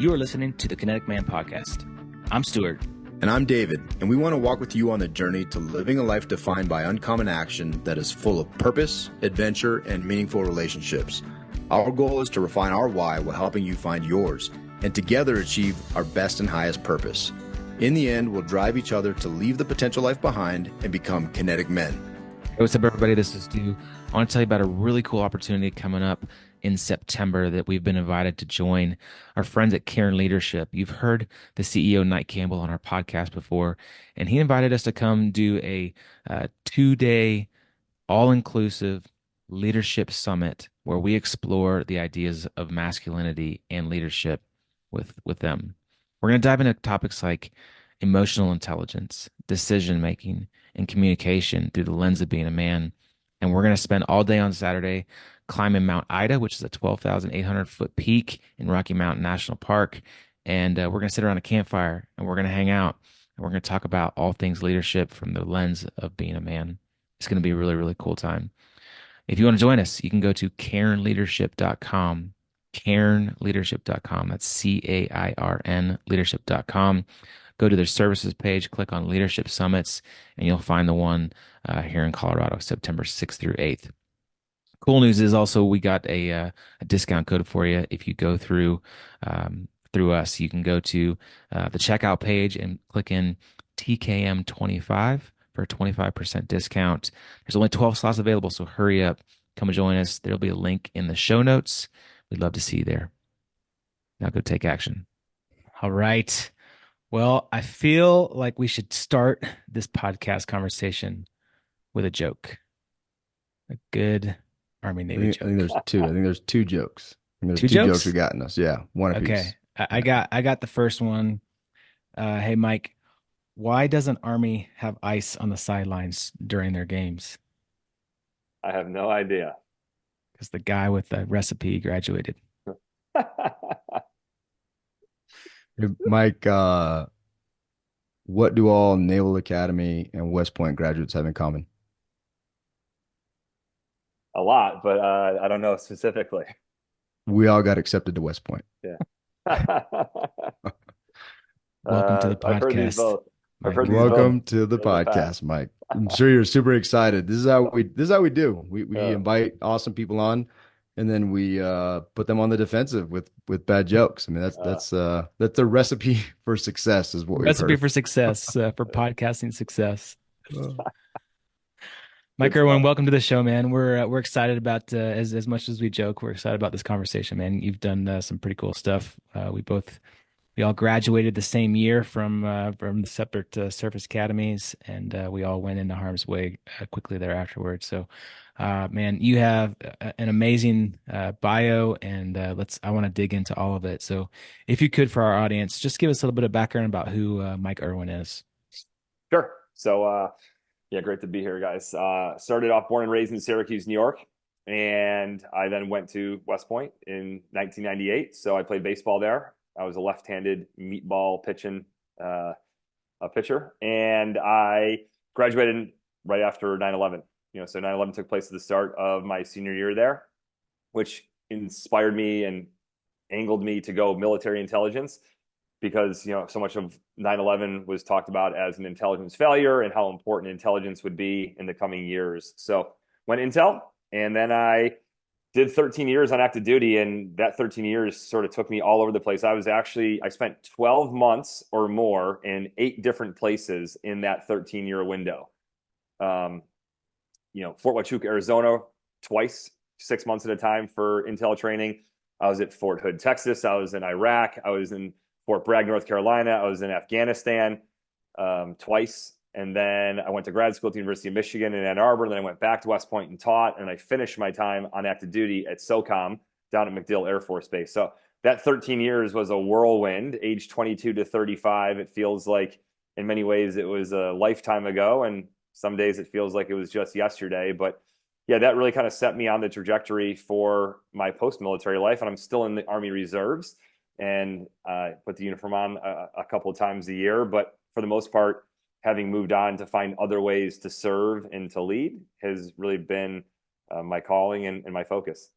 you are listening to the Kinetic Man Podcast. I'm Stuart. And I'm David, and we want to walk with you on the journey to living a life defined by uncommon action that is full of purpose, adventure, and meaningful relationships. Our goal is to refine our why while helping you find yours, and together achieve our best and highest purpose. In the end, we'll drive each other to leave the potential life behind and become kinetic men. Hey, what's up, everybody? This is Stu. I want to tell you about a really cool opportunity coming up in September that we've been invited to join our friends at Cairn Leadership. You've heard the CEO, Mike Campbell, on our podcast before, and he invited us to come do a 2-day all-inclusive leadership summit where we explore the ideas of masculinity and leadership with them. We're going to dive into topics like emotional intelligence, decision-making, and communication through the lens of being a man. And we're going to spend all day on Saturday climbing Mount Ida, which is a 12,800-foot peak in Rocky Mountain National Park. And we're going to sit around a campfire, and we're going to hang out, and we're going to talk about all things leadership from the lens of being a man. It's going to be a really, really cool time. If you want to join us, you can go to cairnleadership.com. cairnleadership.com. That's CAIRN leadership.com. Go to their services page, click on Leadership Summits, and you'll find the one here in Colorado, September 6th through 8th. Cool news is also we got a discount code for you. If you go through us, you can go to the checkout page and click in TKM25 for a 25% discount. There's only 12 slots available, so hurry up. Come and join us. There'll be a link in the show notes. We'd love to see you there. Now go take action. All right. Well, I feel like we should start this podcast conversation with a joke. A good Army Navy joke. I think there's two. I think there's two jokes. There's two jokes we got in us. Yeah, one apiece. Okay. I got the first one. Hey, Mike, why doesn't Army have ice on the sidelines during their games? I have no idea. Because the guy with the recipe graduated. Mike, what do all Naval Academy and West Point graduates have in common? A lot, but I don't know specifically. We all got accepted to West Point. Yeah. Welcome to the podcast. I've heard these both. Welcome to the podcast, Mike. I'm sure you're super excited. This is how we do. We invite awesome people on, and then we put them on the defensive with bad jokes. I mean, that's the recipe for success, is what we've Recipe heard. for success, for podcasting success. Mike Erwin, welcome to the show, man. We're excited about as much as we joke, we're excited about this conversation, man. You've done some pretty cool stuff. We all graduated the same year from the separate service academies, and we all went into harm's way quickly thereafterwards. So, man, you have an amazing bio, and I want to dig into all of it. So, if you could, for our audience, just give us a little bit of background about who Mike Erwin is. Sure. So, yeah, great to be here, guys. Started off born and raised in Syracuse, New York, and I then went to West Point in 1998. So I played baseball there. I was a left-handed meatball pitching a pitcher, and I graduated right after 9/11. So 9/11 took place at the start of my senior year there, which inspired me and angled me to go military intelligence, because so much of 9/11 was talked about as an intelligence failure and how important intelligence would be in the coming years. So went Intel, and then I did 13 years on active duty, and that 13 years sort of took me all over the place. I spent 12 months or more in 8 different places in that 13-year window. Fort Huachuca, Arizona, twice, 6 months at a time for Intel training. I was at Fort Hood, Texas. I was in Iraq. I was in Fort Bragg, North Carolina. I was in Afghanistan twice. And then I went to grad school at the University of Michigan in Ann Arbor. And then I went back to West Point and taught. And I finished my time on active duty at SOCOM down at MacDill Air Force Base. So that 13 years was a whirlwind, age 22 to 35. It feels like in many ways it was a lifetime ago. And some days it feels like it was just yesterday. But yeah, that really kind of set me on the trajectory for my post-military life. And I'm still in the Army Reserves, and put the uniform on a couple of times a year. But for the most part, having moved on to find other ways to serve and to lead has really been my calling and my focus.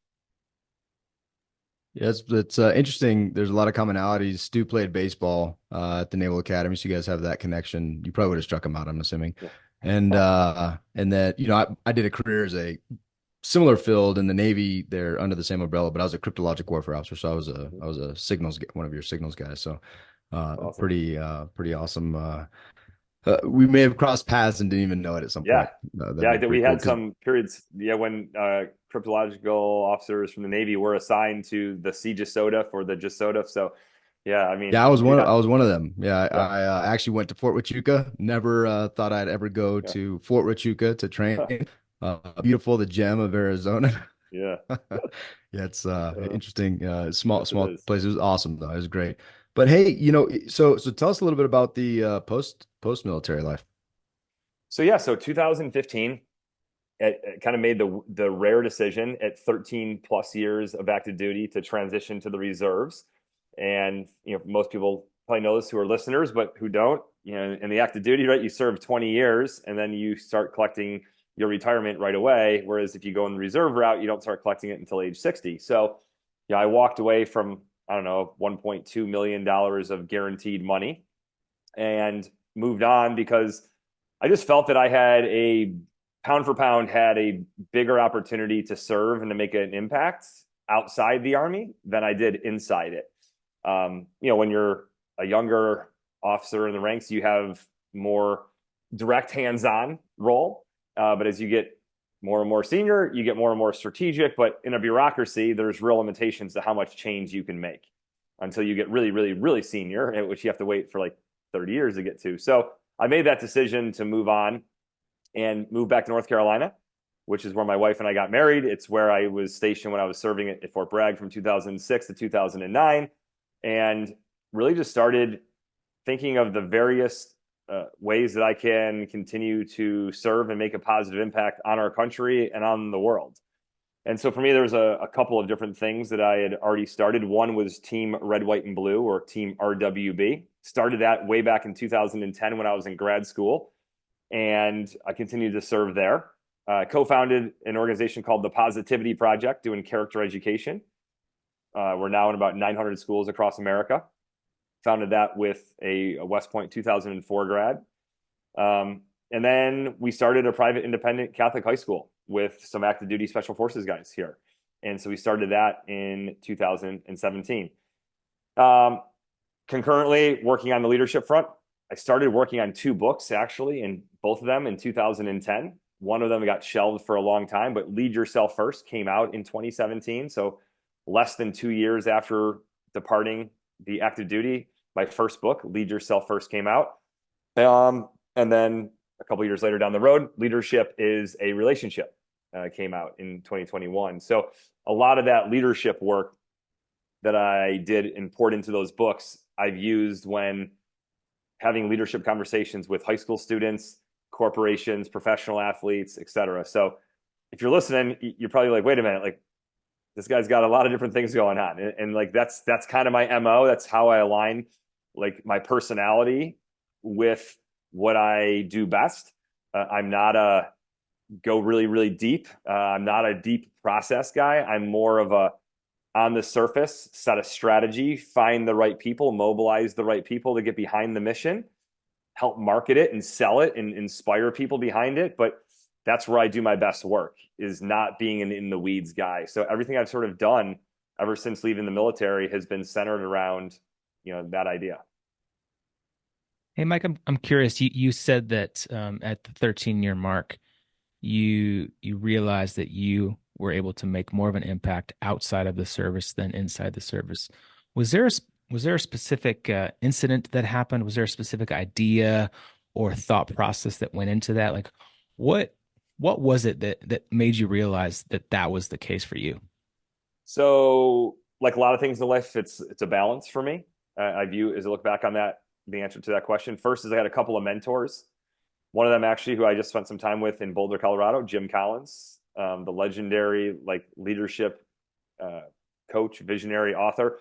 Yeah, it's interesting. There's a lot of commonalities. Stu played baseball at the Naval Academy, so you guys have that connection. You probably would have struck him out, I'm assuming. Yeah. And that, I did a career as a similar field in the Navy. They're under the same umbrella, but I was a cryptologic warfare officer, so I was a signals one of your signals guys. So Awesome. pretty awesome. We may have crossed paths and didn't even know it at some Yeah. point. That'd Yeah, be we pretty cool had because some periods, yeah, when cryptological officers from the Navy were assigned to the Sea Soda for the Jasota. So, yeah, I mean, yeah, yeah, I was one of them. Yeah, yeah, I actually went to Fort Huachuca. Never thought I'd ever go yeah, to Fort Huachuca to train. Beautiful, the gem of Arizona. yeah. Yeah, it's Uh, interesting. yes, it Small is. place. It was awesome though. It was great. But hey, so tell us a little bit about the post military life. So yeah, so 2015, it kind of made the rare decision at 13 plus years of active duty to transition to the reserves. And most people probably know this who are listeners, but who don't, in the active duty, right, you serve 20 years and then you start collecting your retirement right away. Whereas if you go in the reserve route, you don't start collecting it until age 60. So I walked away from, I don't know, $1.2 million of guaranteed money and moved on because I just felt that I had a pound for pound had a bigger opportunity to serve and to make an impact outside the Army than I did inside it. When you're a younger officer in the ranks, you have more direct hands-on role. But as you get more and more senior, you get more and more strategic. But in a bureaucracy, there's real limitations to how much change you can make until you get really, really, really senior, which you have to wait for like 30 years to get to. So I made that decision to move on and move back to North Carolina, which is where my wife and I got married. It's where I was stationed when I was serving at Fort Bragg from 2006 to 2009, and really just started thinking of the various ways that I can continue to serve and make a positive impact on our country and on the world. And so for me, there's a couple of different things that I had already started. One was Team Red, White, and Blue, or Team RWB. Started that way back in 2010 when I was in grad school, and I continued to serve there. Co-founded an organization called the Positivity Project, doing character education. We're now in about 900 schools across America. Founded that with a West Point 2004 grad. And then we started a private independent Catholic high school with some active duty special forces guys here. And so we started that in 2017. Concurrently working on the leadership front, I started working on two books actually, and both of them in 2010. One of them got shelved for a long time, but Lead Yourself First came out in 2017. So less than 2 years after departing the active duty, my first book, Lead Yourself First, came out. And then a couple years later down the road, Leadership is a Relationship came out in 2021. So a lot of that leadership work that I did and poured into those books, I've used when having leadership conversations with high school students, corporations, professional athletes, et cetera. So if you're listening, you're probably like, wait a minute, like this guy's got a lot of different things going on. And like, that's kind of my MO. That's how I align like my personality with what I do best. I'm not a go really, really deep. I'm not a deep process guy. I'm more of a on the surface, set a strategy, find the right people, mobilize the right people to get behind the mission, help market it and sell it and inspire people behind it. But that's where I do my best work, is not being an in the weeds guy. So everything I've sort of done ever since leaving the military has been centered around, that idea. Hey, Mike, I'm curious. You said that at the 13-year mark, you realized that you were able to make more of an impact outside of the service than inside the service. Was there a, was there a specific incident that happened? Was there a specific idea or thought process that went into that? Like, what what was it that made you realize that that was the case for you? So, like a lot of things in life, it's a balance for me. I view as I look back on that, the answer to that question. First is I had a couple of mentors. One of them actually, who I just spent some time with in Boulder, Colorado, Jim Collins, the legendary like leadership uh, coach, visionary author.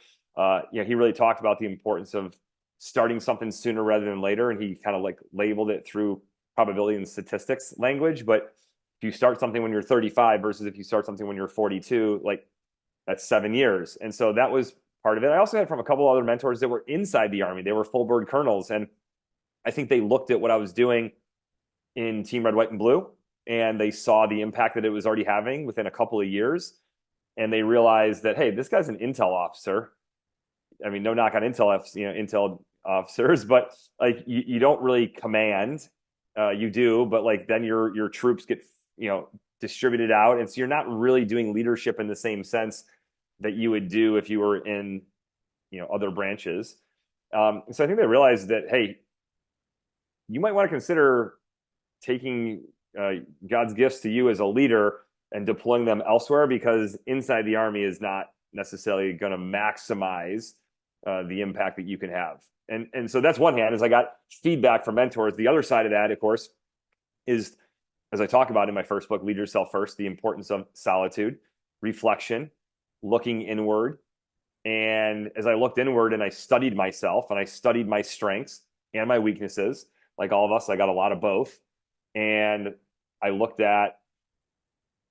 He really talked about the importance of starting something sooner rather than later, and he kind of like labeled it through probability and statistics language. But if you start something when you're 35 versus if you start something when you're 42, like That's 7 years. And so that was part of it. I also had from a couple other mentors that were inside the Army. They were full bird colonels. And I think they looked at what I was doing in Team Red, White, and Blue, and they saw the impact that it was already having within a couple of years. And they realized that, hey, this guy's an intel officer. I mean, no knock on intel officers, but like you don't really command. You do, but like then your troops get distributed out, and so you're not really doing leadership in the same sense that you would do if you were in other branches. So I think they realized that, hey, you might want to consider taking God's gifts to you as a leader and deploying them elsewhere, because inside the Army is not necessarily going to maximize the impact that you can have. And so that's one hand, as I got feedback from mentors. The other side of that, of course, is, as I talk about in my first book, Lead Yourself First, the importance of solitude, reflection, looking inward. And as I looked inward and I studied myself and I studied my strengths and my weaknesses, like all of us, I got a lot of both. And I looked at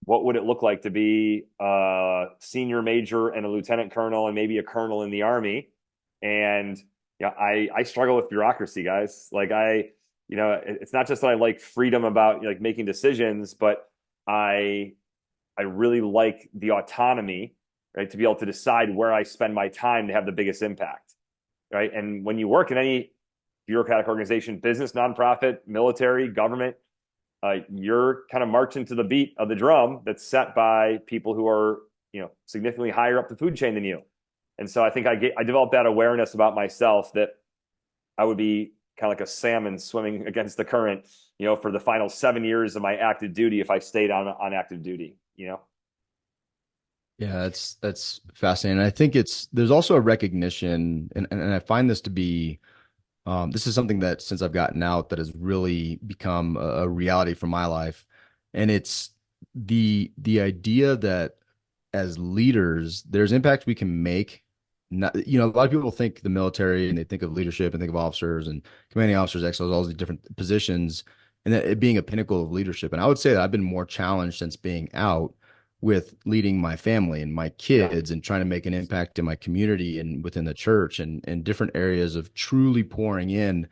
what would it look like to be a senior major and a lieutenant colonel and maybe a colonel in the Army. And I struggle with bureaucracy, guys. Like it's not just that I like freedom about like making decisions, but I really like the autonomy, right? To be able to decide where I spend my time to have the biggest impact, right? And when you work in any bureaucratic organization, business, nonprofit, military, government, you're kind of marching to the beat of the drum that's set by people who are, significantly higher up the food chain than you. And so I think I developed that awareness about myself that I would be kind of like a salmon swimming against the current, for the final 7 years of my active duty if I stayed on active duty. Yeah, that's fascinating. I think there's also a recognition, and I find this to be this is something that since I've gotten out that has really become a reality for my life. And it's the idea that as leaders, there's impact we can make. Not, a lot of people think the military and they think of leadership and think of officers and commanding officers, XOs, all these different positions, and that it being a pinnacle of leadership. And I would say that I've been more challenged since being out with leading my family and my Yeah. kids and trying to make an impact in my community and within the church and different areas of truly pouring in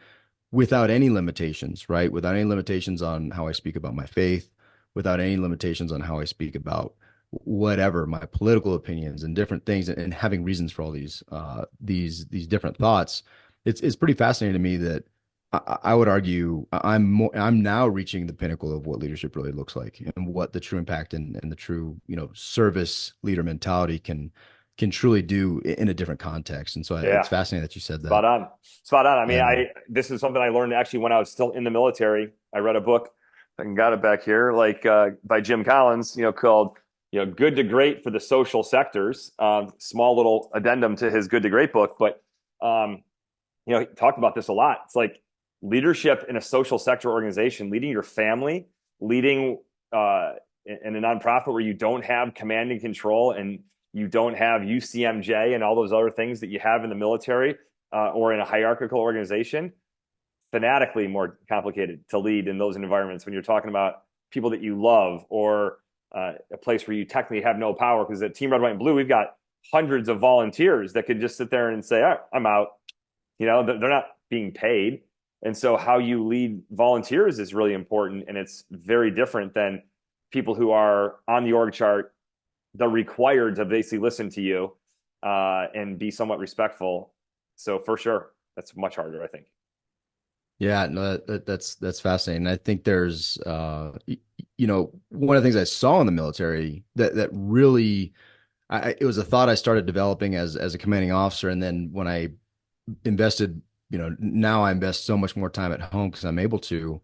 without any limitations, right? Without any limitations on how I speak about my faith, without any limitations on how I speak about whatever my political opinions and different things, and having reasons for all these different thoughts. It's pretty fascinating to me that I would argue I'm now reaching the pinnacle of what leadership really looks like and what the true impact and the true service leader mentality can truly do in a different context. And so it's Yeah. fascinating that you said Spot that. on. Spot on. I mean, Yeah. this is something I learned actually when I was still in the military. I read a book, I got it back here, like by Jim Collins, called Good to Great for the Social Sectors. Small little addendum to his Good to Great book, but he talked about this a lot. It's like leadership in a social sector organization, leading your family, leading in a nonprofit where you don't have command and control and you don't have UCMJ and all those other things that you have in the military or in a hierarchical organization. Fanatically more complicated to lead in those environments when you're talking about people that you love, or a place where you technically have no power, because at Team Red, White, and Blue, we've got hundreds of volunteers that could just sit there and say, I'm out. They're not being paid. And so how you lead volunteers is really important. And it's very different than people who are on the org chart. They're required to basically listen to you and be somewhat respectful. So for sure, that's much harder, I think. Yeah, no, that's fascinating. I think there's one of the things I saw in the military that really it was a thought I started developing as a commanding officer, and then when I invested, now I invest so much more time at home because I'm able to.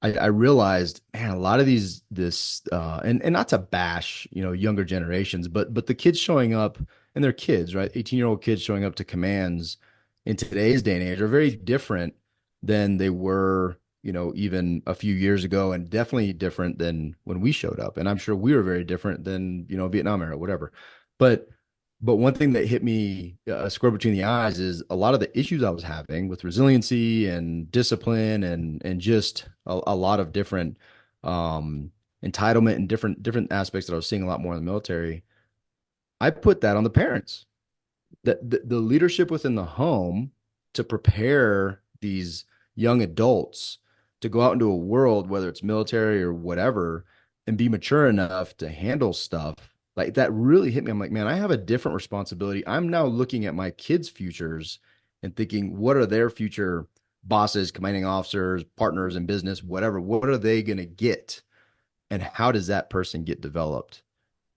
I realized, man, a lot of and not to bash, younger generations, but the kids showing up and they're kids, right? 18-year-old kids showing up to commands in today's day and age are very different than they were, even a few years ago, and definitely different than when we showed up. And I'm sure we were very different than, Vietnam era, whatever. But one thing that hit me a square between the eyes is a lot of the issues I was having with resiliency and discipline and just a lot of different entitlement and different aspects that I was seeing a lot more in the military. I put that on the parents. The leadership within the home to prepare these young adults to go out into a world, whether it's military or whatever, and be mature enough to handle stuff like that really hit me. I'm like, man, I have a different responsibility. I'm now looking at my kids' futures and thinking, what are their future bosses, commanding officers, partners in business, whatever? What are they going to get? And how does that person get developed?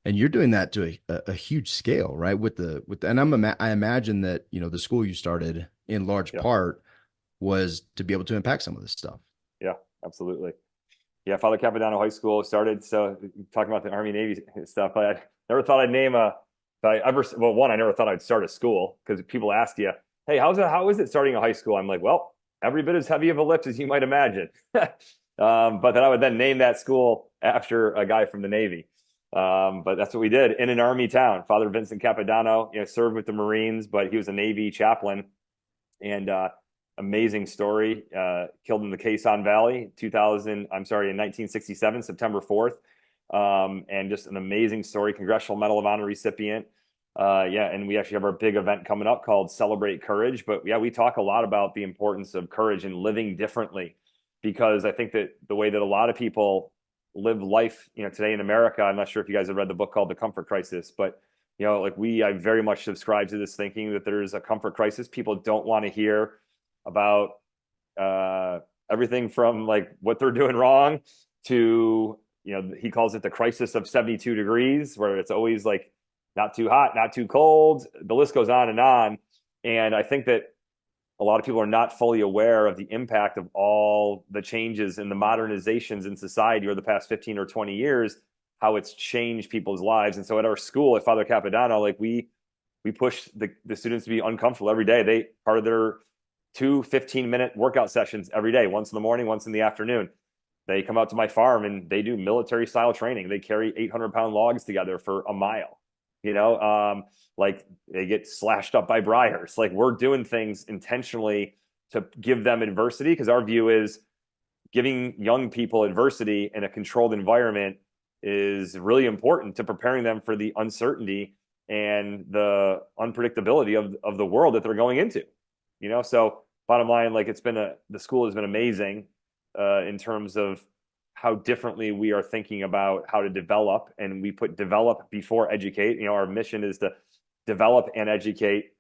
And you're doing that to a huge scale, right? And I imagine that, the school you started in large Yeah. part was to be able to impact some of this stuff. Yeah, absolutely. Yeah, Father Capodanno High School started. So talking about the Army Navy stuff, I never thought I'd name a. I ever well, one, I never thought I'd start a school because people ask you, "Hey, how is it starting a high school?" I'm like, well, every bit as heavy of a lift as you might imagine. But then I would then name that school after a guy from the Navy. But that's what we did in an Army town. Father Vincent Capodanno, served with the Marines, but he was a Navy chaplain, and amazing story. Killed in the Quezon Valley, 2000. I'm sorry, in 1967, September 4th, and just an amazing story. Congressional Medal of Honor recipient. Yeah, and we actually have our big event coming up called Celebrate Courage. But yeah, we talk a lot about the importance of courage and living differently, because I think that the way that a lot of people live life, today in America, I'm not sure if you guys have read the book called The Comfort Crisis, but I very much subscribe to this thinking that there's a comfort crisis. People don't want to hear about uh, everything from like what they're doing wrong to, he calls it the crisis of 72 degrees, where it's always like not too hot, not too cold. The list goes on and on. And I think that a lot of people are not fully aware of the impact of all the changes and the modernizations in society over the past 15 or 20 years, how it's changed people's lives. And so at our school at Father Capodanno, like we push the students to be uncomfortable every day. They part of their 2 15-minute workout sessions every day, once in the morning, once in the afternoon. They come out to my farm and they do military style training. They carry 800-pound logs together for a mile. Like they get slashed up by briars. Like we're doing things intentionally to give them adversity, because our view is giving young people adversity in a controlled environment is really important to preparing them for the uncertainty and the unpredictability of the world that they're going into. So bottom line, like the school has been amazing in terms of how differently we are thinking about how to develop, and we put develop before educate. Our mission is to develop and educate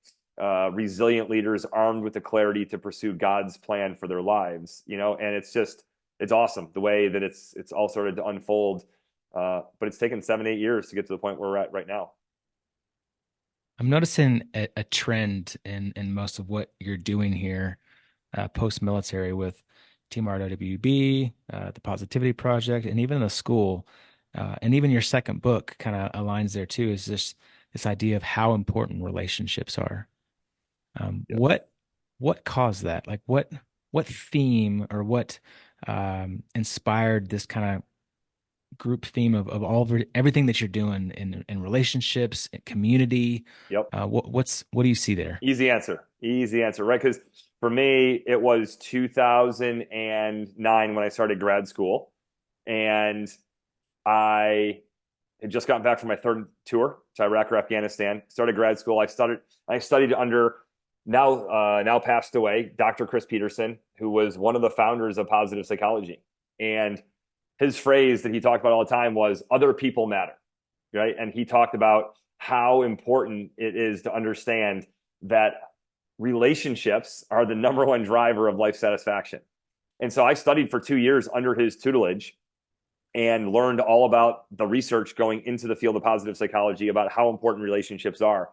resilient leaders armed with the clarity to pursue God's plan for their lives. And it's awesome the way that it's all started to unfold. But it's taken 7, 8 years to get to the point where we're at right now. I'm noticing a trend in most of what you're doing here, post-military with Team RWB, the Positivity Project, and even the school, and even your second book kind of aligns there too. Is this idea of how important relationships are? Um, Yeah. what what caused that? Like what theme or what inspired this kind of group theme of everything that you're doing in relationships, in community? Yep. What do you see there? Easy answer. Easy answer, right? Because for me, it was 2009 when I started grad school, and I had just gotten back from my third tour to Iraq or Afghanistan. Started grad school. I studied under now passed away Dr. Chris Peterson, who was one of the founders of positive psychology. And his phrase that he talked about all the time was "other people matter," right? And he talked about how important it is to understand that relationships are the number one driver of life satisfaction. And so I studied for 2 years under his tutelage and learned all about the research going into the field of positive psychology about how important relationships are.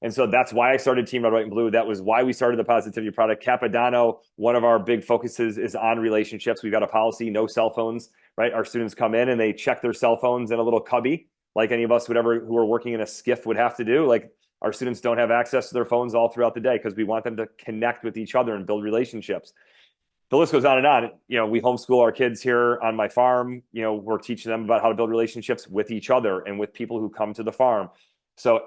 And so that's why I started Team Red, White, and Blue. That was why we started the Positivity Product. Capodanno, one of our big focuses is on relationships. We've got a policy, no cell phones, right? Our students come in and they check their cell phones in a little cubby, like any of us who are working in a skiff would have to do. Like our students don't have access to their phones all throughout the day because we want them to connect with each other and build relationships. The list goes on and on. We homeschool our kids here on my farm. We're teaching them about how to build relationships with each other and with people who come to the farm. So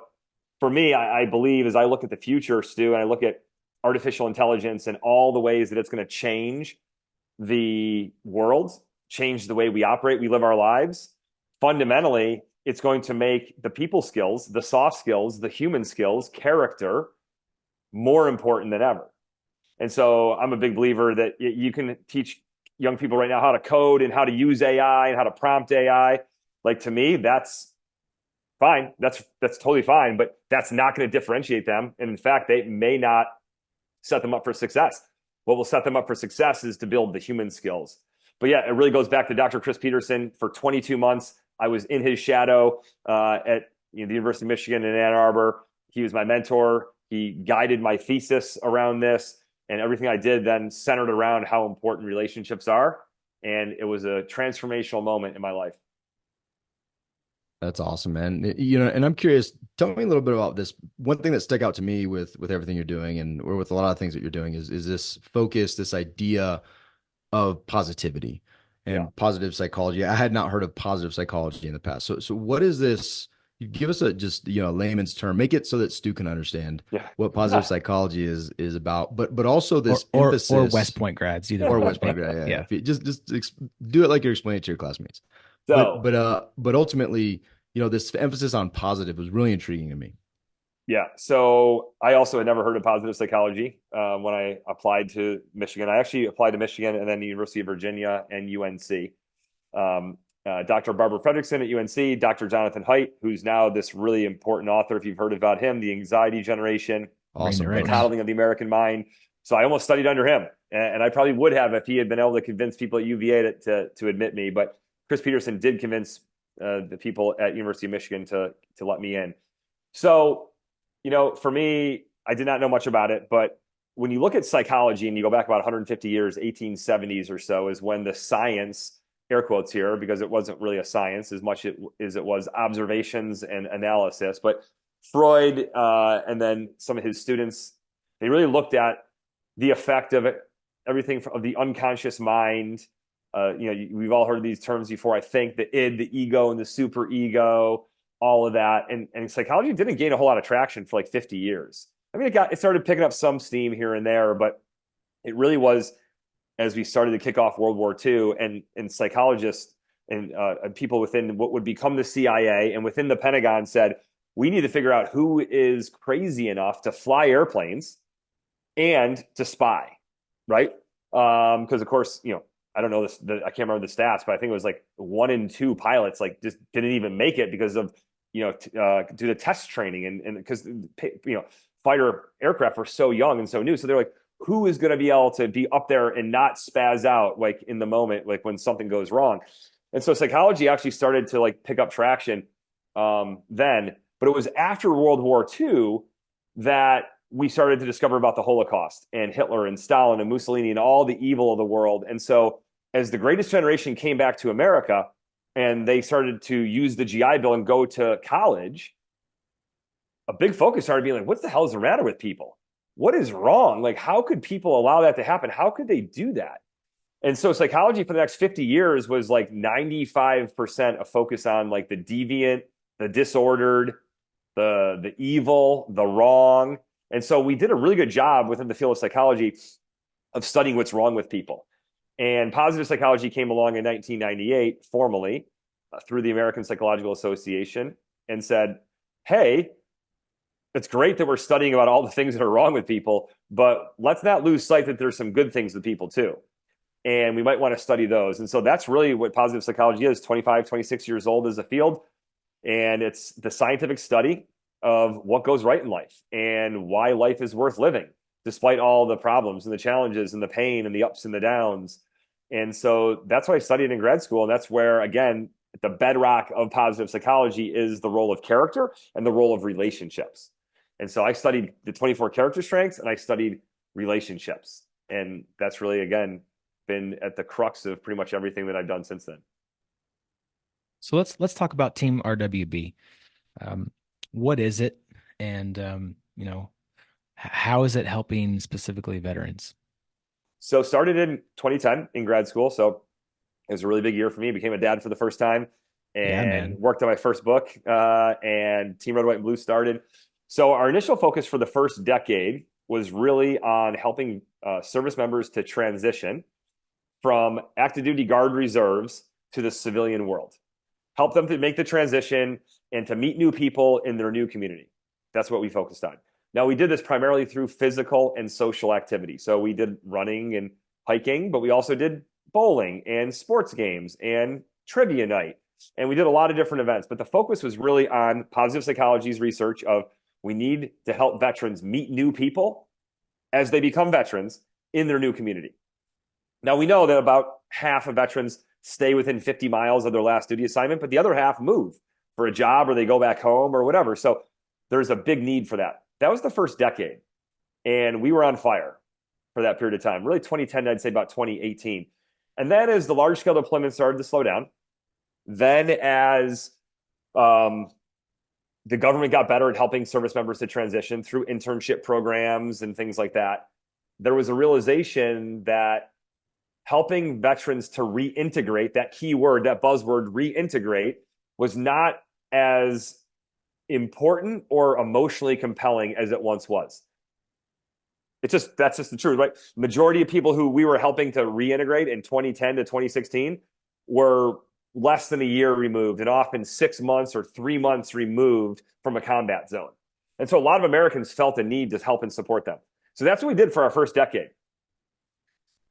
for me, I believe as I look at the future, Stu, and I look at artificial intelligence and all the ways that it's going to change the world, change the way we operate, we live our lives. Fundamentally, it's going to make the people skills, the soft skills, the human skills, character more important than ever. And so I'm a big believer that you can teach young people right now how to code and how to use AI and how to prompt AI. Like, to me, that's fine. That's totally fine, but that's not going to differentiate them. And in fact, they may not set them up for success. What will set them up for success is to build the human skills. But yeah, it really goes back to Dr. Chris Peterson. For 22 months, I was in his shadow at the University of Michigan in Ann Arbor. He was my mentor. He guided my thesis around this, and everything I did then centered around how important relationships are. And it was a transformational moment in my life. That's awesome, man. You know, and I'm curious, tell me a little bit about this. One thing that stuck out to me with everything you're doing and or with a lot of things that you're doing is this focus, this idea of positivity Yeah. and positive psychology. I had not heard of positive psychology in the past. So what is this? You give us a just, you know, layman's term, make it so that Stu can understand Yeah. what positive psychology is about, but also Or this or emphasis West Point grads, either or one. West Point, yeah. Yeah. If you do it like you're explaining it to your classmates. But So, but ultimately, you know, this emphasis on positive was really intriguing to me. yeah. So I also had never heard of positive psychology when I applied to Michigan. I actually applied to Michigan and then the University of Virginia and UNC. Dr. Barbara Fredrickson at UNC, Dr. Jonathan Haidt, who's now this really important author, if you've heard about him, The Anxiety Generation, Awesome, Right The coach. now. Coddling of the American Mind. So I almost studied under him, and I probably would have if he had been able to convince people at UVA to admit me. But Chris Peterson did convince the people at University of Michigan to let me in. So, for me, I did not know much about it, but when you look at psychology and you go back about 150 years, 1870s or so, is when the science, air quotes here, because it wasn't really a science as much as it was observations and analysis. But Freud and then some of his students, they really looked at the effect of it, everything of the unconscious mind. We've all heard these terms before. I think the id, the ego, and the superego, all of that. And psychology didn't gain a whole lot of traction for like 50 years. I mean, it started picking up some steam here and there, but it really was as we started to kick off World War II, and psychologists and people within what would become the CIA and within the Pentagon said, we need to figure out who is crazy enough to fly airplanes and to spy, right? Because of course, I don't know this. I can't remember the stats, but I think it was like 1 in 2 pilots like just didn't even make it because of do the test training and because fighter aircraft were so young and so new. So they're like, who is going to be able to be up there and not spaz out like in the moment, like when something goes wrong? And so psychology actually started to like pick up traction then, but it was after World War II that we started to discover about the Holocaust and Hitler and Stalin and Mussolini and all the evil of the world. And so as the greatest generation came back to America and they started to use the GI Bill and go to college, a big focus started being like, what the hell is the matter with people? What is wrong? Like, how could people allow that to happen? How could they do that? And so psychology for the next 50 years was like 95% a focus on like the deviant, the disordered, the evil, the wrong. And so we did a really good job within the field of psychology of studying what's wrong with people. And positive psychology came along in 1998 formally through the American Psychological Association and said, hey, it's great that we're studying about all the things that are wrong with people, but let's not lose sight that there's some good things with people too. And we might want to study those. And so that's really what positive psychology is, 25, 26 years old as a field. And it's the scientific study of what goes right in life and why life is worth living, despite all the problems and the challenges and the pain and the ups and the downs. And so that's what I studied in grad school. And that's where, again, the bedrock of positive psychology is the role of character and the role of relationships. And so I studied the 24 character strengths and I studied relationships. And that's really, again, been at the crux of pretty much everything that I've done since then. So let's talk about Team RWB. What is it, and how is it helping specifically veterans? So started in 2010 in grad school. So it was a really big year for me. Became a dad for the first time Yeah, and man. worked on my first book. And Team Red, White, and Blue started. So our initial focus for the first decade was really on helping service members to transition from active duty guard reserves to the civilian world. help them to make the transition and to meet new people in their new community. That's what we focused on. Now, we did this primarily through physical and social activity. So we did running and hiking, but we also did bowling and sports games and trivia night. And we did a lot of different events, but the focus was really on positive psychology's research of we need to help veterans meet new people as they become veterans in their new community. Now, we know that about half of veterans stay within 50 miles of their last duty assignment, but the other half move for a job or they go back home or whatever. So there's a big need for that. That was the first decade. And we were on fire for that period of time, really 2010, I'd say about 2018. And then as the large scale deployment started to slow down, then as the government got better at helping service members to transition through internship programs and things like that, there was a realization that helping veterans to reintegrate, that key word, that buzzword, reintegrate, was not as important or emotionally compelling as it once was. That's just the truth, right? Majority of people who we were helping to reintegrate in 2010 to 2016 were less than a year removed and often 6 months or 3 months removed from a combat zone. And so a lot of Americans felt a need to help and support them. So that's what we did for our first decade.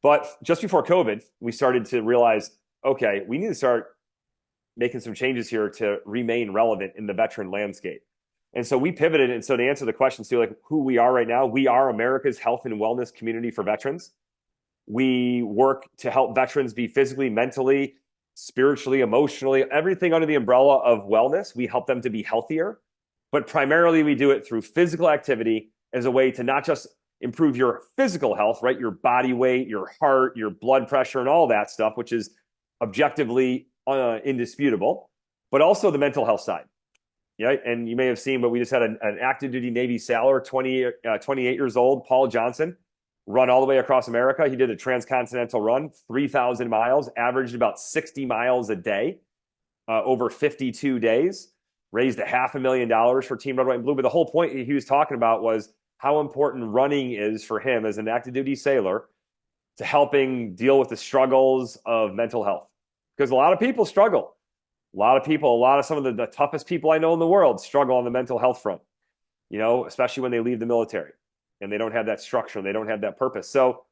But just before COVID, we started to realize, okay, we need to start making some changes here to remain relevant in the veteran landscape. And so we pivoted. And so to answer the question, see, like who we are right now, we are America's health and wellness community for veterans. We work to help veterans be physically, mentally, spiritually, emotionally, everything under the umbrella of wellness. We help them to be healthier, but primarily we do it through physical activity as a way to not just improve your physical health, right? Your body weight, your heart, your blood pressure, and all that stuff, which is objectively indisputable, but also the mental health side. Yeah, and you may have seen, but we just had an active duty Navy sailor, 28 years old, Paul Johnson, run all the way across America. He did a transcontinental run, 3,000 miles, averaged about 60 miles a day, over 52 days, raised $500,000 for Team Red, White, and Blue. But the whole point he was talking about was how important running is for him as an active duty sailor to helping deal with the struggles of mental health. Because a lot of people struggle. A lot of some of the toughest people I know in the world struggle on the mental health front, especially when they leave the military and they don't have that structure and they don't have that purpose. So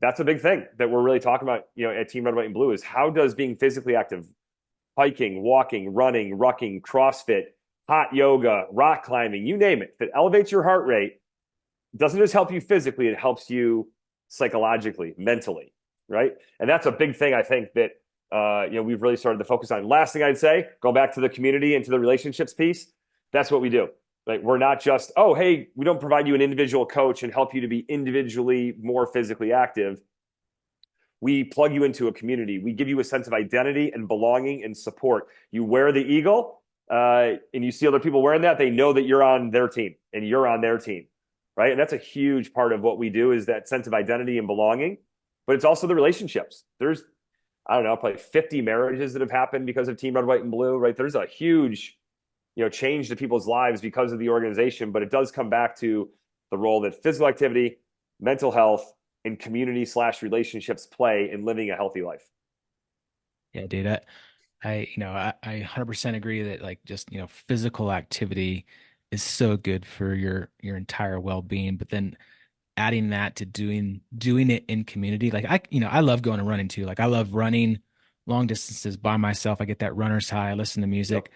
that's a big thing that we're really talking about, at Team Red, White, and Blue is how does being physically active, hiking, walking, running, rucking, CrossFit, hot yoga, rock climbing, you name it, if it elevates your heart rate, doesn't just help you physically, it helps you psychologically, mentally, right? And that's a big thing I think that we've really started to focus on. Last thing I'd say, go back to the community and to the relationships piece. That's what we do. Like we're not just, oh, hey, we don't provide you an individual coach and help you to be individually more physically active. We plug you into a community. We give you a sense of identity and belonging and support. You wear the eagle and you see other people wearing that. They know that you're on their team and you're on their team, right? And that's a huge part of what we do is that sense of identity and belonging. But it's also the relationships. There's I don't know, probably 50 marriages that have happened because of Team Red, White, and Blue, right? There's a huge, change to people's lives because of the organization, but it does come back to the role that physical activity, mental health, and community/relationships play in living a healthy life. Yeah, dude, I 100% agree that like just, physical activity is so good for your entire well-being, but then adding that to doing it in community. Like I love going and running too. Like I love running long distances by myself. I get that runner's high. I listen to Yep. music.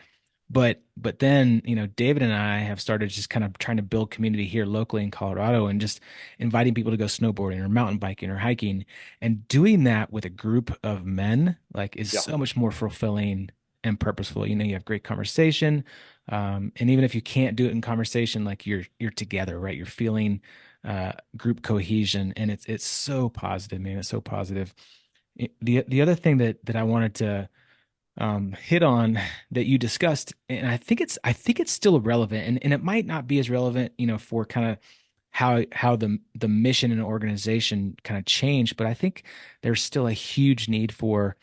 But then, David and I have started just kind of trying to build community here locally in Colorado and just inviting people to go snowboarding or mountain biking or hiking. And doing that with a group of men, like, is Yeah. so much more fulfilling and purposeful. You have great conversation. And even if you can't do it in conversation, like you're together, right? You're feeling group cohesion, and it's so positive, man. It's so positive. The other thing that I wanted to hit on that you discussed, and I think it's still relevant, and it might not be as relevant, for kind of how the mission and organization kind of changed, but I think there's still a huge need for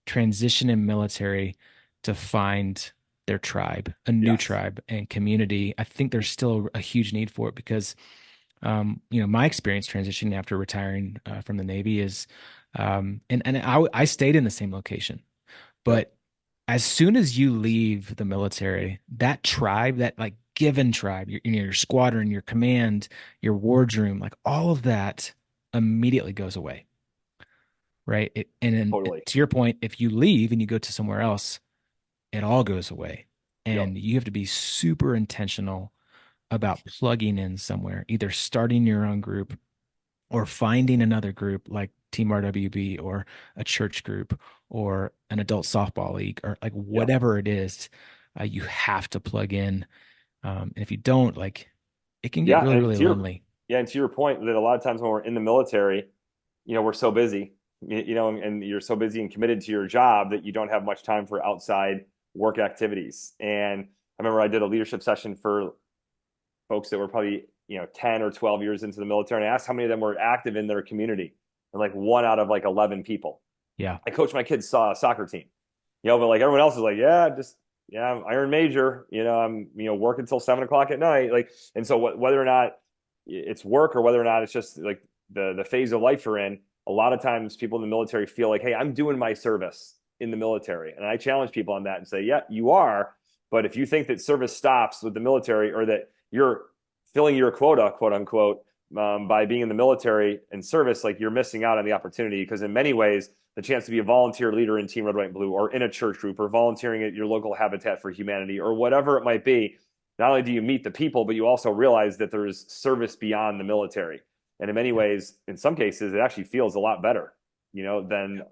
transition in military to find their tribe, a new Yes. tribe and community. I think there's still a huge need for it because my experience transitioning after retiring from the Navy is, and I stayed in the same location, Yep. but as soon as you leave the military, that tribe, that like given tribe, your squadron, your command, your wardroom, like all of that immediately goes away, right? And then Totally. to your point, if you leave and you go to somewhere else, it all goes away. Yep. And you have to be super intentional about plugging in somewhere, either starting your own group or finding another group like Team RWB or a church group or an adult softball league or like Yep. whatever it is, you have to plug in. And if you don't, like, it can get Yeah. really, really lonely. And to your point that a lot of times when we're in the military, we're so busy, and you're so busy and committed to your job that you don't have much time for outside work activities. And I remember I did a leadership session for folks that were probably 10 or 12 years into the military, and I asked how many of them were active in their community, and like one out of like 11 people. Yeah. I coached my kids' soccer team, but like everyone else is like, yeah, I'm Iron Major, I'm working until 7 o'clock at night, like. And so whether or not it's work or whether or not it's just like the phase of life you're in, a lot of times people in the military feel like, hey, I'm doing my service in the military, and I challenge people on that and say, yeah, you are. But if you think that service stops with the military, or that you're filling your quota, quote unquote, by being in the military and service, like, you're missing out on the opportunity, because in many ways, the chance to be a volunteer leader in Team Red, White, and Blue, or in a church group, or volunteering at your local Habitat for Humanity, or whatever it might be, not only do you meet the people, but you also realize that there's service beyond the military. And in many ways, in some cases, it actually feels a lot better, than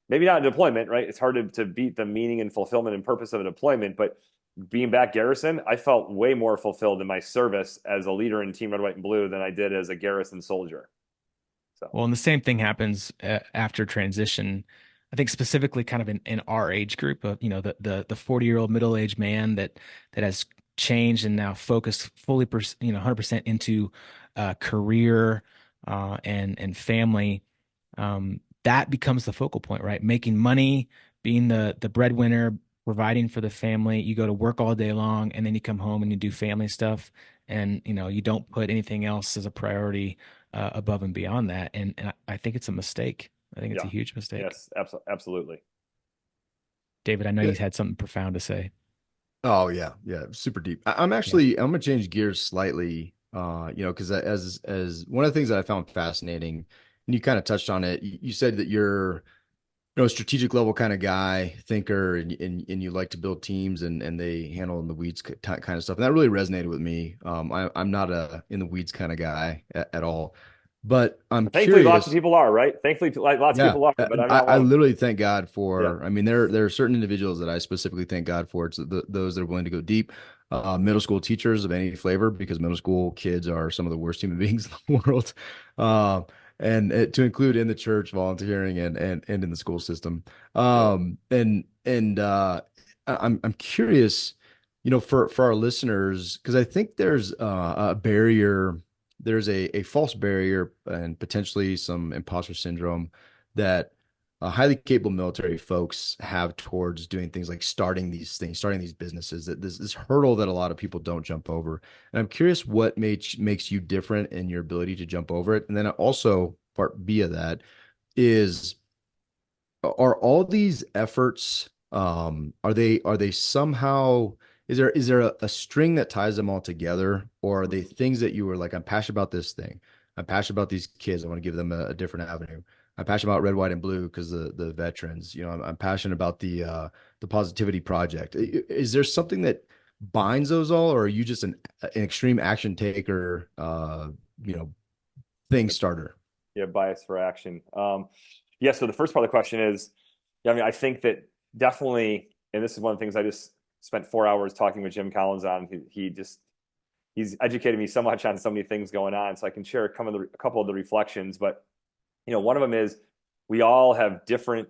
maybe not a deployment, right? It's hard to beat the meaning and fulfillment and purpose of a deployment, but being back garrison, I felt way more fulfilled in my service as a leader in Team Red, White, and Blue than I did as a garrison soldier. So, Well, and the same thing happens after transition. I think specifically kind of in our age group of, the 40-year-old middle-aged man that has changed and now focused fully, 100% into career and family. That becomes the focal point, right? Making money, being the breadwinner, providing for the family. You go to work all day long, and then you come home and you do family stuff, and you don't put anything else as a priority above and beyond that. And I think it's a mistake. I think it's a yeah, huge mistake. yes, absolutely. David, I know Yeah. you had something profound to say. Oh yeah, yeah, super deep. Yeah. I'm gonna change gears slightly, because as one of the things that I found fascinating, and you kind of touched on it, you said that you're a strategic level kind of guy, thinker, and you like to build teams and they handle in the weeds kind of stuff. And that really resonated with me. I'm not a in the weeds kind of guy at all, but I'm Thankfully, lots of curious. people are, right? Thankfully, like, lots of Yeah, people are, but I'm not I one of them. literally thank God Yeah. for. I mean, there are certain individuals that I specifically thank God for. It's those that are willing to go deep. Middle school teachers of any flavor, because middle school kids are some of the worst human beings in the world. Uh, and to include in the church, volunteering, and in the school system. Yep. I'm curious, for our listeners, because I think there's a barrier, there's a false barrier and potentially some imposter syndrome that highly capable military folks have towards doing things like starting these things, starting these businesses. That this hurdle that a lot of people don't jump over. And I'm curious what makes you different in your ability to jump over it. And then also part B of that is, are all these efforts, are they somehow, is there a string that ties them all together, or are they things that you were like, I'm passionate about this thing, I'm passionate about these kids, I want to give them a different avenue, I'm passionate about red, white, and blue because the veterans, I'm passionate about the positivity project. Is there something that binds those all, or are you just an extreme action taker, you know thing starter? Yeah, bias for action. Yeah, so the first part of the question is, yeah, I mean, I think that definitely, and this is one of the things I just spent 4 hours talking with Jim Collins on. He's educated me so much on so many things going on, so I can share a couple of the reflections. But one of them is, we all have different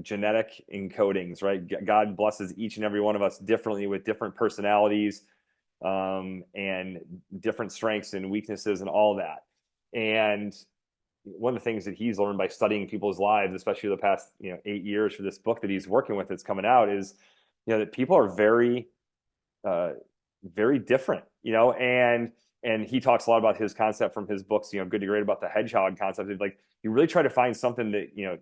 genetic encodings, right? God blesses each and every one of us differently with different personalities, and different strengths and weaknesses and all that. And one of the things that he's learned by studying people's lives, especially the past 8 years for this book that he's working with that's coming out, is that people are very uh, very different, and he talks a lot about his concept from his books, Good to Great, about the hedgehog concept. Like, you really try to find something that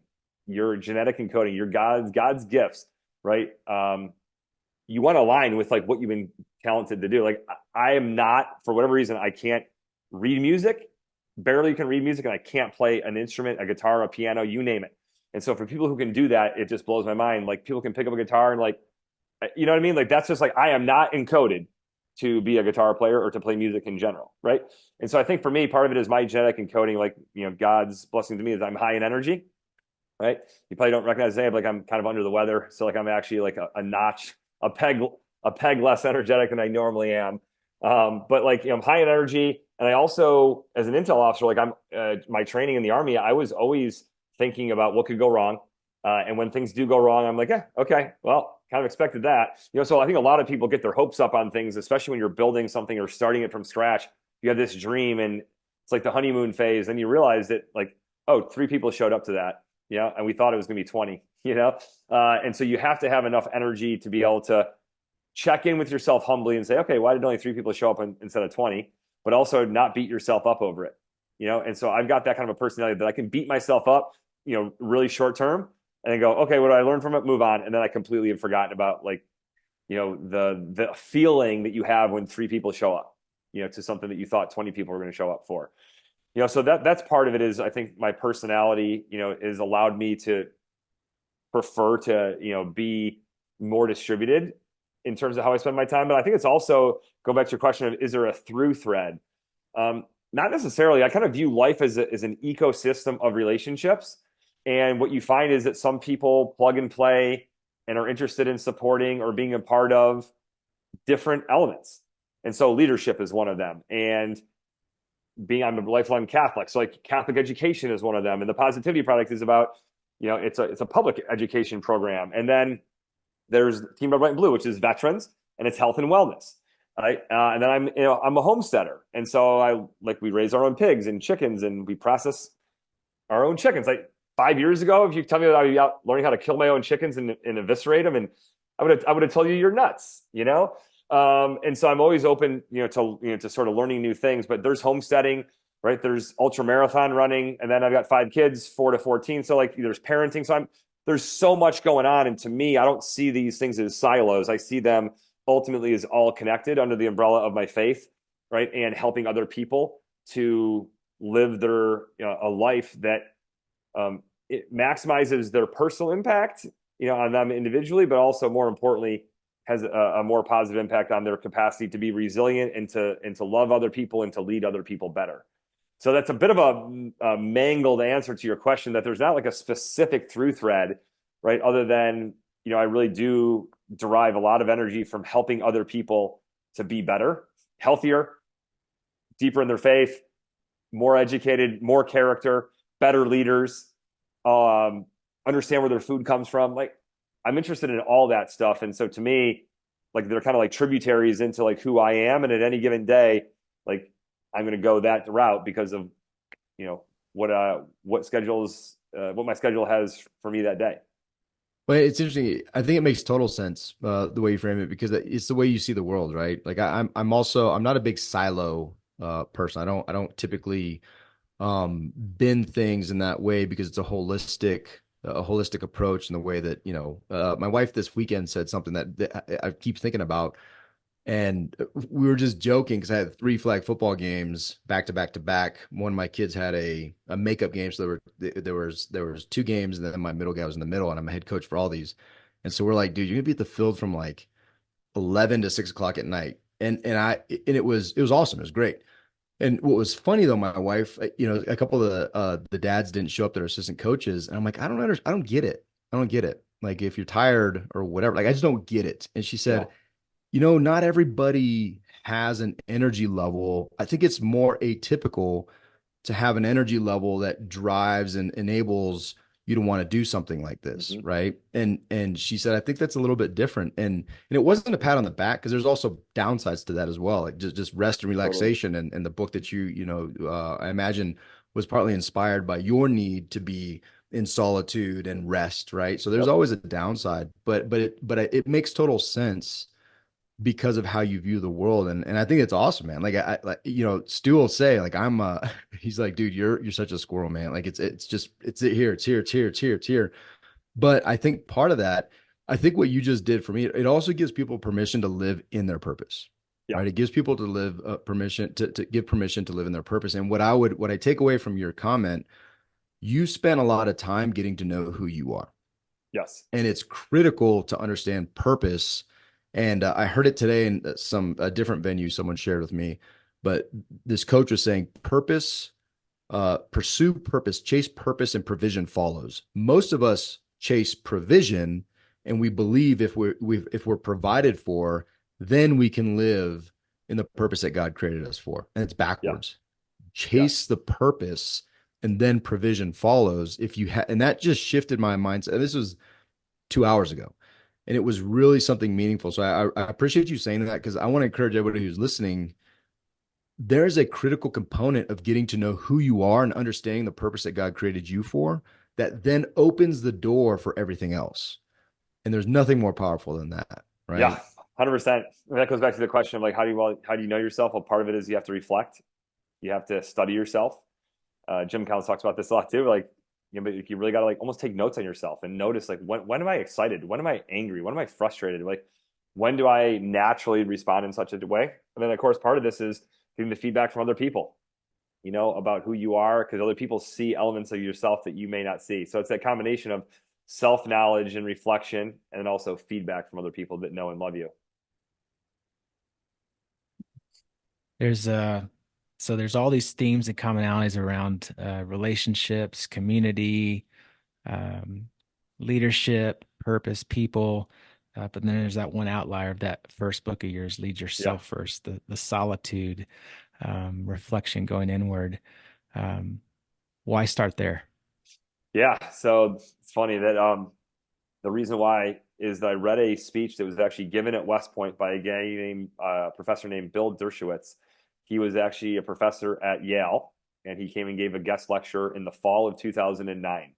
your genetic encoding, your God's gifts right? You want to align with like what you've been talented to do. Like I am not, for whatever reason, I can't read music, barely can read music, and I can't play an instrument, a guitar, a piano, you name it. And so for people who can do that, it just blows my mind. Like people can pick up a guitar and like, you know what I mean? Like that's just like I am not encoded to be a guitar player or to play music in general, right? And so I think for me, part of it is my genetic encoding. Like God's blessing to me is I'm high in energy, right? You probably don't recognize the name, like I'm kind of under the weather, so like I'm actually like a notch, a peg, a peg less energetic than I normally am. But like I'm high in energy, and I also, as an intel officer, like I'm my training in the army, I was always thinking about what could go wrong, and when things do go wrong, I'm like, okay, well, kind of expected that, So I think a lot of people get their hopes up on things, especially when you're building something or starting it from scratch. You have this dream, and it's like the honeymoon phase, and you realize that like, oh, three people showed up to that, and we thought it was going to be 20, and so you have to have enough energy to be able to check in with yourself humbly and say, okay, why did only three people show up instead of 20? But also not beat yourself up over it, And so I've got that kind of a personality that I can beat myself up, really short term, and then go, okay, what did I learn from it? Move on, and then I completely have forgotten about like, the feeling that you have when three people show up, to something that you thought 20 people were going to show up for. So that's part of it is I think my personality, has allowed me to prefer to, be more distributed in terms of how I spend my time. But I think it's also go back to your question of is there a through thread? Not necessarily. I kind of view life as an ecosystem of relationships. And what you find is that some people plug and play and are interested in supporting or being a part of different elements. And so leadership is one of them. And I'm a lifelong Catholic, so like Catholic education is one of them, and the Positivity Project is about, it's a public education program, and then there's Team Red, White, and Blue, which is veterans and it's health and wellness, right? And then I'm a homesteader, and so we raise our own pigs and chickens, and we process our own chickens. Like 5 years ago, if you tell me that I'd be out learning how to kill my own chickens and eviscerate them, and I would have told you you're nuts. And so I'm always open, to sort of learning new things. But there's homesteading, right? There's ultra marathon running, and then I've got 5 kids, 4 to 14. So like there's parenting. So there's so much going on, and to me, I don't see these things as silos. I see them ultimately as all connected under the umbrella of my faith, right? And helping other people to live their a life that it maximizes their personal impact, on them individually, but also more importantly has a more positive impact on their capacity to be resilient and to love other people and to lead other people better. So that's a bit of a mangled answer to your question, that there's not like a specific through thread, right? Other than, I really do derive a lot of energy from helping other people to be better, healthier, deeper in their faith, more educated, more character, better leaders, understand where their food comes from. Like I'm interested in all that stuff. And so to me, like they're kind of like tributaries into like who I am. And at any given day, like I'm going to go that route because of, what schedules, what my schedule has for me that day. Well, it's interesting. I think it makes total sense, the way you frame it, because it's the way you see the world, right? Like I'm not a big silo person. I don't typically bend things in that way because it's a holistic approach in the way that, my wife this weekend said something that I keep thinking about. And we were just joking because I had 3 flag football games back to back to back. One of my kids had a makeup game, so there was 2 games, and then my middle guy was in the middle, and I'm a head coach for all these. And so we're like, dude, you're gonna be at the field from like 11 to 6 o'clock at night, and it was awesome. It was great. And what was funny though, my wife, a couple of the dads didn't show up, their assistant coaches, and I'm like, I don't get it. I don't get it. Like if you're tired or whatever, like I just don't get it. And she said, Yeah. not everybody has an energy level. I think it's more atypical to have an energy level that drives and enables you to want to do something like this, Mm-hmm. right? And she said, I think that's a little bit different. And it wasn't a pat on the back because there's also downsides to that as well, like just rest and Totally. relaxation. And the book that I imagine was partly inspired by your need to be in solitude and rest, right? So there's Yep. always a downside, but it makes total sense because of how you view the world. And I think it's awesome, man. Like Stu will say, like, he's like, dude, you're such a squirrel, man. Like it's here, it's here, it's here, it's here, it's here. But I think part of that I think what you just did for me, it also gives people permission to live in their purpose, Yeah. right? It gives people to live permission to give permission to live in their purpose. And what I take away from your comment, you spent a lot of time getting to know who you are. Yes. And it's critical to understand purpose. And I heard it today in some a different venue someone shared with me, but this coach was saying purpose, pursue purpose, chase purpose, and provision follows. Most of us chase provision, and we believe if we're provided for, then we can live in the purpose that God created us for. And it's Yeah. backwards. Yes. Chase the purpose, and then provision follows. And that just shifted my mindset. And this was 2 hours ago, and it was really something meaningful. So I appreciate you saying that, because I want to encourage everybody who's listening. There's a critical component of getting to know who you are and understanding the purpose that God created you for, that then opens the door for everything else. And there's nothing more powerful than that, Yeah. right? 100%. That goes back to the question of like, how do you know yourself? Well, part of it is you have to reflect. You have to study yourself. Jim Collins talks about this a lot too. Like, you really got to like almost take notes on yourself and notice like, when am I excited? When am I angry? When am I frustrated? Like, when do I naturally respond in such a way? And then of course, part of this is getting the feedback from other people, about who you are, because other people see elements of yourself that you may not see. So it's that combination of self-knowledge and reflection, and then also feedback from other people that know and love you. There's so there's all these themes and commonalities around relationships, community, um, leadership, purpose, people. But then there's that one outlier of that first book of yours, Lead Yeah. Yourself First, the solitude, reflection, going inward. Um, why start there? Yeah. So it's funny that the reason why is that I read a speech that was actually given at West Point by a guy named professor named Bill Dershowitz. He was actually a professor at Yale, and he came and gave a guest lecture in the fall of 2009.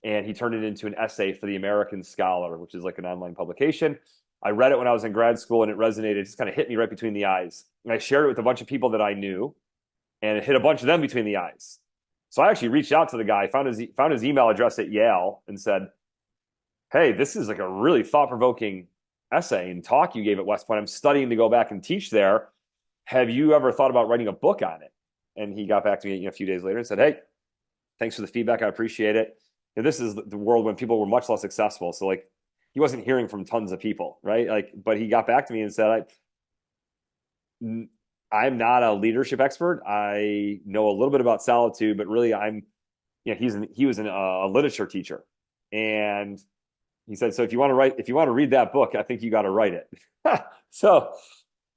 And he turned it into an essay for the American Scholar, which is like an online publication. I read it when I was in grad school, and it resonated. It just kind of hit me right between the eyes. And I shared it with a bunch of people that I knew, and it hit a bunch of them between the eyes. So I actually reached out to the guy, found his email address at Yale, and said, "Hey, this is like a really thought-provoking essay and talk you gave at West Point. I'm studying to go back and teach there. Have you ever thought about writing a book on it?" And he got back to me a few days later and said, "Hey, thanks for the feedback. I appreciate it. And this is the world when people were much less successful. So like he wasn't hearing from tons of people, right? Like, but he got back to me and said, I'm not a leadership expert. I know a little bit about solitude, but really he was a literature teacher. And he said, so if you want to read that book, I think you got to write it." so,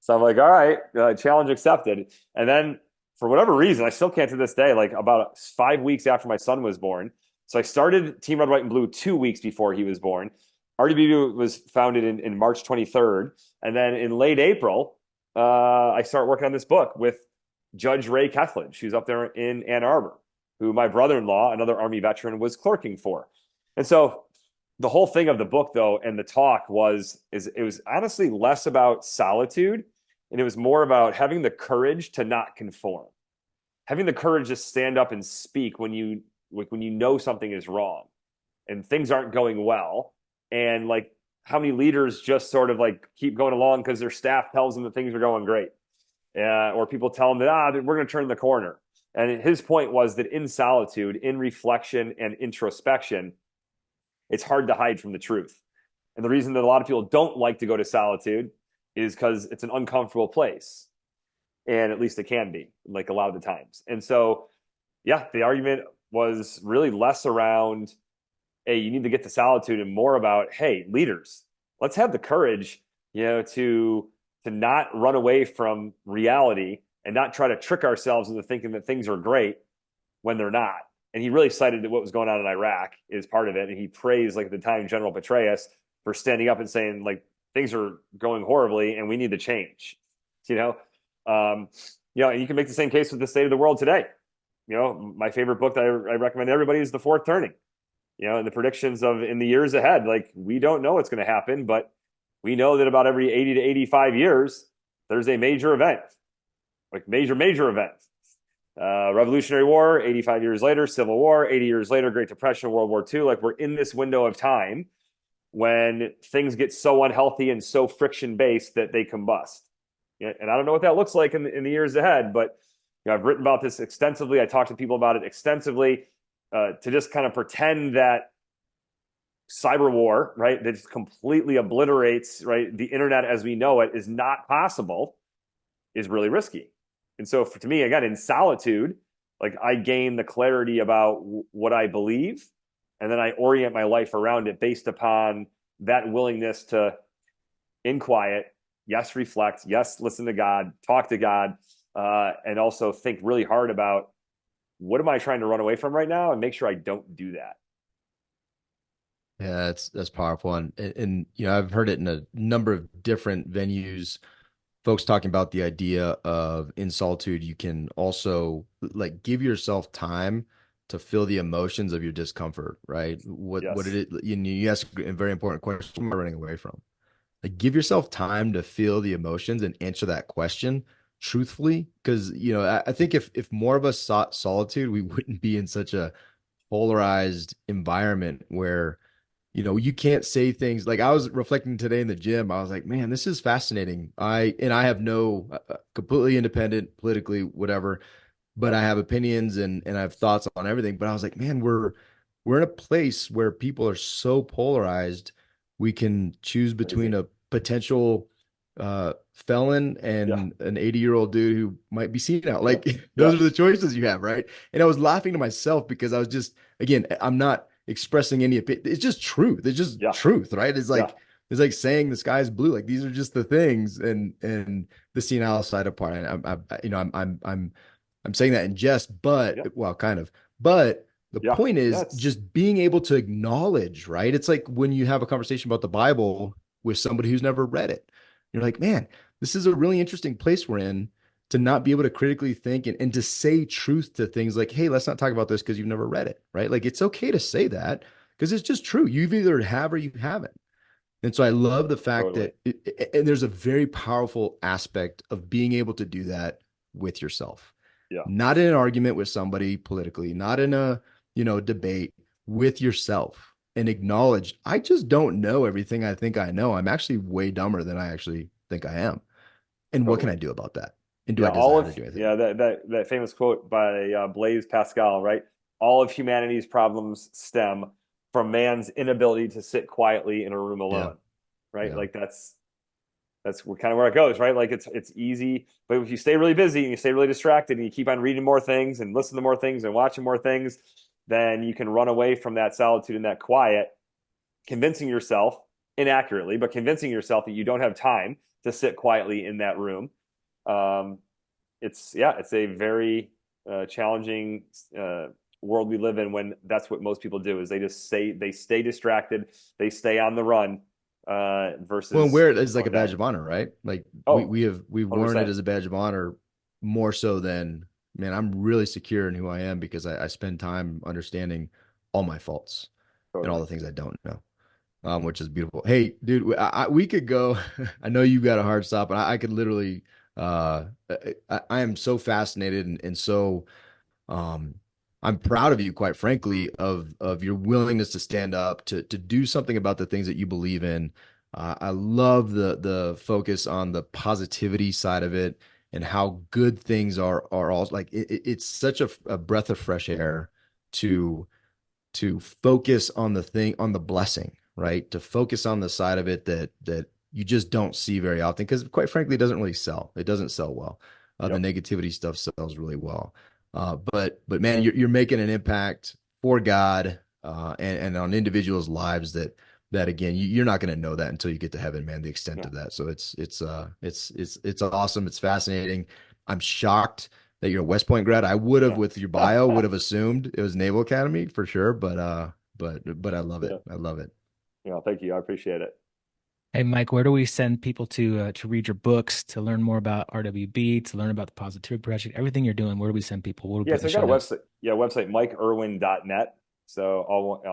so I'm like, all right, challenge accepted. And then for whatever reason, I still can't to this day, like about 5 weeks after my son was born. So I started Team Red, White, and Blue 2 weeks before he was born. RWB was founded in March 23rd. And then in late April, I start working on this book with Judge Ray Kethledge, who's up there in Ann Arbor, who my brother-in-law, another Army veteran, was clerking for. And so the whole thing of the book, though, and the talk it was honestly less about solitude, and it was more about having the courage to not conform, having the courage to stand up and speak when you know something is wrong and things aren't going well, and like how many leaders just sort of like keep going along because their staff tells them that things are going great, or people tell them that we're going to turn the corner. And his point was that in solitude, in reflection and introspection, it's hard to hide from the truth. And the reason that a lot of people don't like to go to solitude is because it's an uncomfortable place. And at least it can be, like a lot of the times. And so, yeah, the argument was really less around, hey, you need to get to solitude, and more about, hey, leaders, let's have the courage, to not run away from reality and not try to trick ourselves into thinking that things are great when they're not. And he really cited what was going on in Iraq as part of it. And he praised, like at the time, General Petraeus for standing up and saying, like, things are going horribly and we need to change. And you can make the same case with the state of the world today. My favorite book that I recommend to everybody is The Fourth Turning. And the predictions of in the years ahead, like we don't know what's going to happen, but we know that about every 80 to 85 years, there's a major event, like major event. Revolutionary War, 85 years later, Civil War, 80 years later, Great Depression, World War II. Like we're in this window of time when things get so unhealthy and so friction based that they combust. Yeah, and I don't know what that looks like in the years ahead, but I've written about this extensively. I talk to people about it extensively, to just kind of pretend that cyber war, right, that just completely obliterates, right, the internet as we know it is not possible, is really risky. And so to me, again, in solitude, like I gain the clarity about what I believe, and then I orient my life around it based upon that willingness to, in quiet, yes, reflect, yes, listen to God, talk to God, and also think really hard about what am I trying to run away from right now, and make sure I don't do that. Yeah, that's powerful. And I've heard it in a number of different venues, folks talking about the idea of in solitude, you can also like give yourself time to feel the emotions of your discomfort, right? What Yes, it is, you ask a very important question, what am I running away from? Like give yourself time to feel the emotions and answer that question truthfully. Because I think if more of us sought solitude, we wouldn't be in such a polarized environment where you can't say things like I was reflecting today in the gym. I was like, man, this is fascinating. I have no completely independent politically, whatever, but yep, I have opinions and I have thoughts on everything. But I was like, man, we're in a place where people are so polarized. We can choose between crazy. a potential felon Yeah, and an 80-year-old dude who might be seen out. yeah, Like yeah, those are the choices you have, right? And I was laughing to myself because I was just, again, I'm not expressing any opinion. It's just truth. It's just yeah, truth, right? yeah, It's like saying the sky is blue. Like these are just the things, and the senile side apart. I'm saying that in jest, but yeah, well, kind of. But the yeah, point yeah. is It's just being able to acknowledge, right? It's like when you have a conversation about the Bible with somebody who's never read it. You're like, man, this is a really interesting place we're in to not be able to critically think and to say truth to things like, hey, let's not talk about this because you've never read it, right? Like it's okay to say that because it's just true. You've either have or you haven't. And so I love the fact totally, that, and there's a very powerful aspect of being able to do that with yourself, yeah, not in an argument with somebody politically, not in a, debate with yourself and acknowledge, I just don't know everything I think I know. I'm actually way dumber than I actually think I am. And what can totally. I do about that? And do Yeah, I all desire of to do anything yeah about that famous quote by Blaise Pascal, right? All of humanity's problems stem from man's inability to sit quietly in a room it? Yeah. alone, right? Yeah. Like that's kind of where it goes, right? Like it's easy, but if you stay really busy and you stay really distracted and you keep on reading more things and listening to more things and watching more things, then you can run away from that solitude and that quiet, convincing yourself inaccurately, but convincing yourself that you don't have time to sit quietly in that room. Um, it's a very challenging world we live in when that's what most people do is they stay distracted, they stay on the run, Well, and versus wear it as like a slowing badge down. of honor, right? Like Oh, we've worn it 100%. as a badge of honor more so than, man, I'm really secure in who I am because I spend time understanding all my faults and all Totally. the things I don't know, which is beautiful. Hey, dude, we could go. I know you've got a hard stop, and I could literally. I am so fascinated and so um, I'm proud of you, quite frankly, of your willingness to stand up to do something about the things that you believe in. I love the focus on the positivity side of it and how good things are all like it's such a breath of fresh air to focus on the thing on the blessing, right? To focus on the side of it that you just don't see very often because quite frankly it doesn't really sell. It doesn't sell well. The Yep. negativity stuff sells really well. But man, you're making an impact for God and on individuals' lives that again you're not going to know that until you get to heaven, man. The extent Yeah. of that. So it's awesome. It's fascinating. I'm shocked that you're a West Point grad. I would have Yeah. with your bio would have assumed it was Naval Academy for sure, but I love it. Yeah. I love it. Yeah. Thank you. I appreciate it. Hey, Mike, where do we send people to read your books, to learn more about RWB, to learn about the Positivity Project, everything you're doing? Where do we send people? What do we Yeah. put in So the I got show a notes? website. Yeah. Website, mikeerwin.net. So all,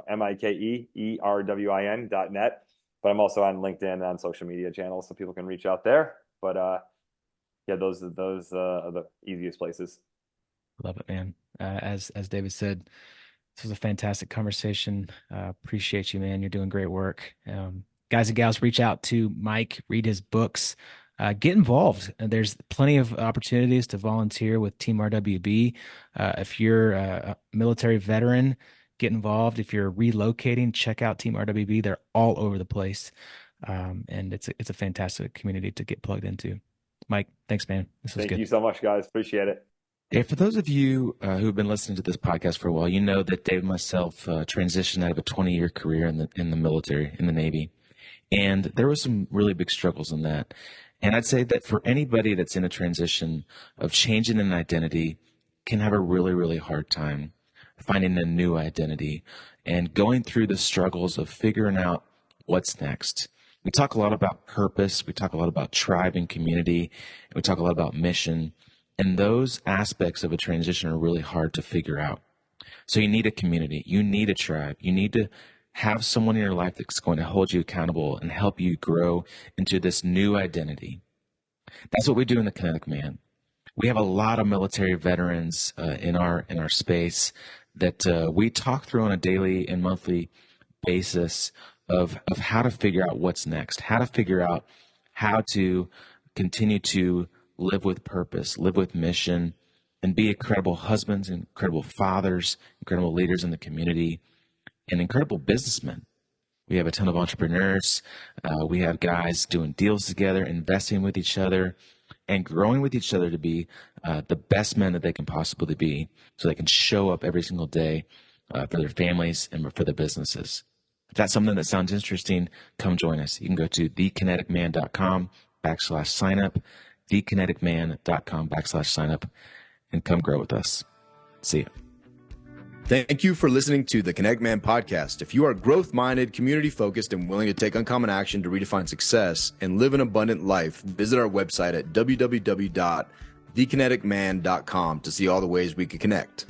MikeErwin.net. But I'm also on LinkedIn and on social media channels so people can reach out there. But yeah, those are the easiest places. Love it, man. As David said, This was a fantastic conversation. Appreciate you, man. You're doing great work. Guys and gals, reach out to Mike, read his books, get involved. There's plenty of opportunities to volunteer with Team RWB. If you're a military veteran, get involved. If you're relocating, check out Team RWB. They're all over the place. And it's a fantastic community to get plugged into. Mike, thanks, man. This was Thank good. you so much, guys. Appreciate it. Yeah, for those of you who've been listening to this podcast for a while, you know that Dave and myself transitioned out of a 20-year career in the military, in the Navy. And there were some really big struggles in that. And I'd say that for anybody that's in a transition of changing an identity can have a really, really hard time finding a new identity and going through the struggles of figuring out what's next. We talk a lot about purpose. We talk a lot about tribe and community. And we talk a lot about mission. And those aspects of a transition are really hard to figure out. So you need a community. You need a tribe. You need to have someone in your life that's going to hold you accountable and help you grow into this new identity. That's what we do in the Kinetic Man. We have a lot of military veterans in our space that we talk through on a daily and monthly basis of how to figure out what's next, how to figure out how to continue to live with purpose, live with mission, and be incredible husbands, incredible fathers, incredible leaders in the community, and incredible businessmen. We have a ton of entrepreneurs. We have guys doing deals together, investing with each other, and growing with each other to be the best men that they can possibly be so they can show up every single day for their families and for their businesses. If that's something that sounds interesting, come join us. You can go to thekineticman.com/signup, thekineticman.com/signup, and come grow with us. See you. Thank you for listening to the Kinetic Man podcast. If you are growth-minded, community-focused, and willing to take uncommon action to redefine success and live an abundant life, visit our website at www.thekineticman.com to see all the ways we can connect.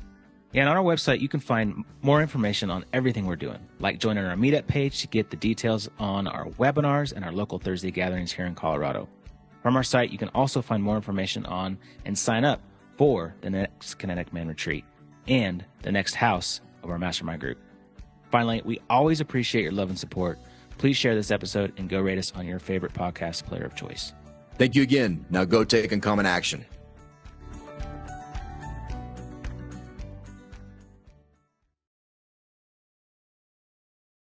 And on our website, you can find more information on everything we're doing, like joining our meetup page to get the details on our webinars and our local Thursday gatherings here in Colorado. From our site, you can also find more information on and sign up for the next Kinetic Man retreat and the next house of our mastermind group. Finally, we always appreciate your love and support. Please share this episode and go rate us on your favorite podcast player of choice. Thank you again. Now go take uncommon action.